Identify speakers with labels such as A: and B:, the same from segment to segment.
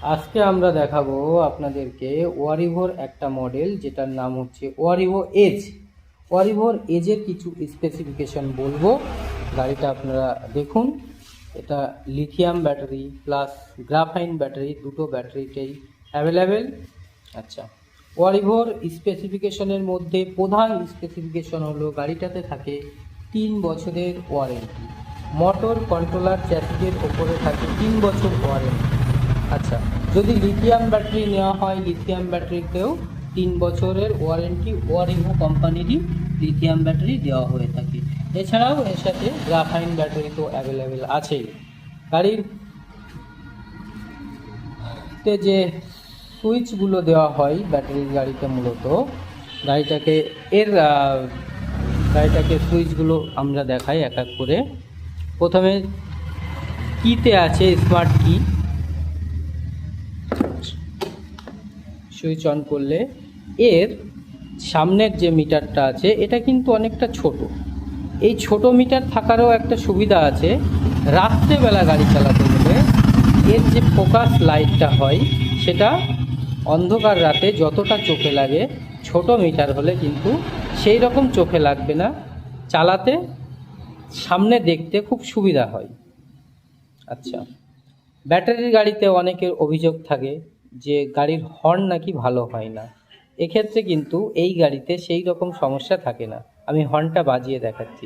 A: আজকে আমরা দেখাবো আপনাদেরকে ওয়ারিভোর একটা মডেল যেটার নাম হচ্ছে ওয়ারিভো এজ। ওয়ারিভোর এজের কিছু স্পেসিফিকেশন বলবো, গাড়িটা আপনারা দেখুন। এটা lithium battery plus graphene battery, দুটো ব্যাটারিটাই অ্যাভেলেবেল। আচ্ছা, ওয়ারিভোর স্পেসিফিকেশনের মধ্যে প্রধান স্পেসিফিকেশন হলো গাড়িটাতে থাকে 3 বছরের ওয়ারেন্টি। মোটর কন্ট্রোলার চ্যাসিসের ওপরে থাকে 3 বছর ওয়ারেন্টি। আচ্ছা, যদি লিথিয়াম ব্যাটারি নেওয়া হয়, লিথিয়াম ব্যাটারিতেও 3 বছরের ওয়ারেন্টি ওয়ারিভো কোম্পানিরই লিথিয়াম ব্যাটারি দেওয়া হয়ে থাকে। এছাড়াও এর সাথে গ্রাফাইন ব্যাটারি তো অ্যাভেলেবেল আছেই। গাড়ির যে সুইচগুলো দেওয়া হয় ব্যাটারির গাড়িতে, মূলত গাড়িটাকে সুইচগুলো আমরা দেখাই এক এক করে। প্রথমে কিতে আছে স্মার্ট কি, সুইচ অন করলে এর সামনের যে মিটারটা আছে এটা কিন্তু অনেকটা ছোট। এই ছোট মিটার থাকারও একটা সুবিধা আছে, রাত্রেবেলা গাড়ি চালাতে গেলে এর যে ফোকাস লাইটটা হয় সেটা অন্ধকার রাতে যতটা চোখে লাগে, ছোট মিটার হলে কিন্তু সেই রকম চোখে লাগবে না, চালাতে সামনে দেখতে খুব সুবিধা হয়। আচ্ছা, ব্যাটারির গাড়িতে অনেকের অভিযোগ থাকে যে গাড়ির হর্ন নাকি ভালো হয় না। এক্ষেত্রে কিন্তু এই গাড়িতে সেই রকম সমস্যা থাকে না। আমি হর্নটা বাজিয়ে দেখাচ্ছি।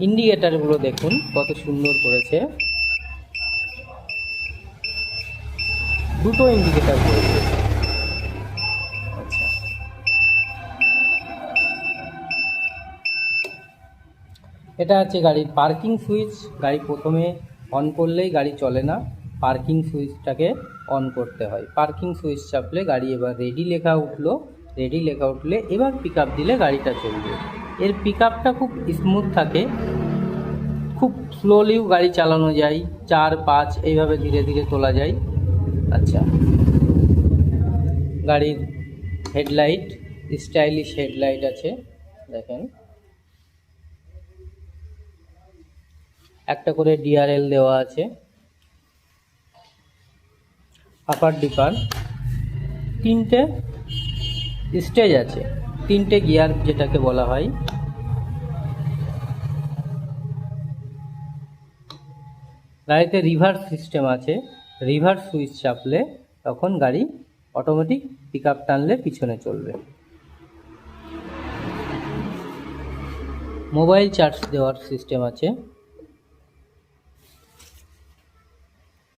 A: ইন্ডিকেটারগুলো দেখুন কত সুন্দর করেছে, দুটো ইন্ডিকেটার করেছে। আচ্ছা, এটা আছে গাড়ির পার্কিং সুইচ। গাড়ি প্রথমে অন করলেই গাড়ি চলে না, পার্কিং সুইচটাকে অন করতে হয়। পার্কিং সুইচ চাপলে গাড়ি এবার রেডি লেখা উঠলো, রেডি লেখা উঠলে এবার পিক আপ দিলে গাড়িটা চলবে। এর পিক আপটা খুব স্মুথ থাকে, খুব স্লোলিও গাড়ি চালানো যায়, 4-5 এইভাবে ধীরে ধীরে তোলা যায়। আচ্ছা, গাড়ির হেডলাইট স্টাইলিশ হেডলাইট আছে, দেখেন একটা করে ডিআরএল দেওয়া আছে। আপার ডিপার 3টে স্টেজ আছে, 3টে গিয়ার যেটাকে বলা হয়। গাড়িতে রিভার্স সিস্টেম আছে, রিভার্স সুইচ চাপলে তখন গাড়ি অটোমেটিক পিক আপ টানলে পিছনে চলবে। মোবাইল চার্জ দেওয়ার সিস্টেম আছে।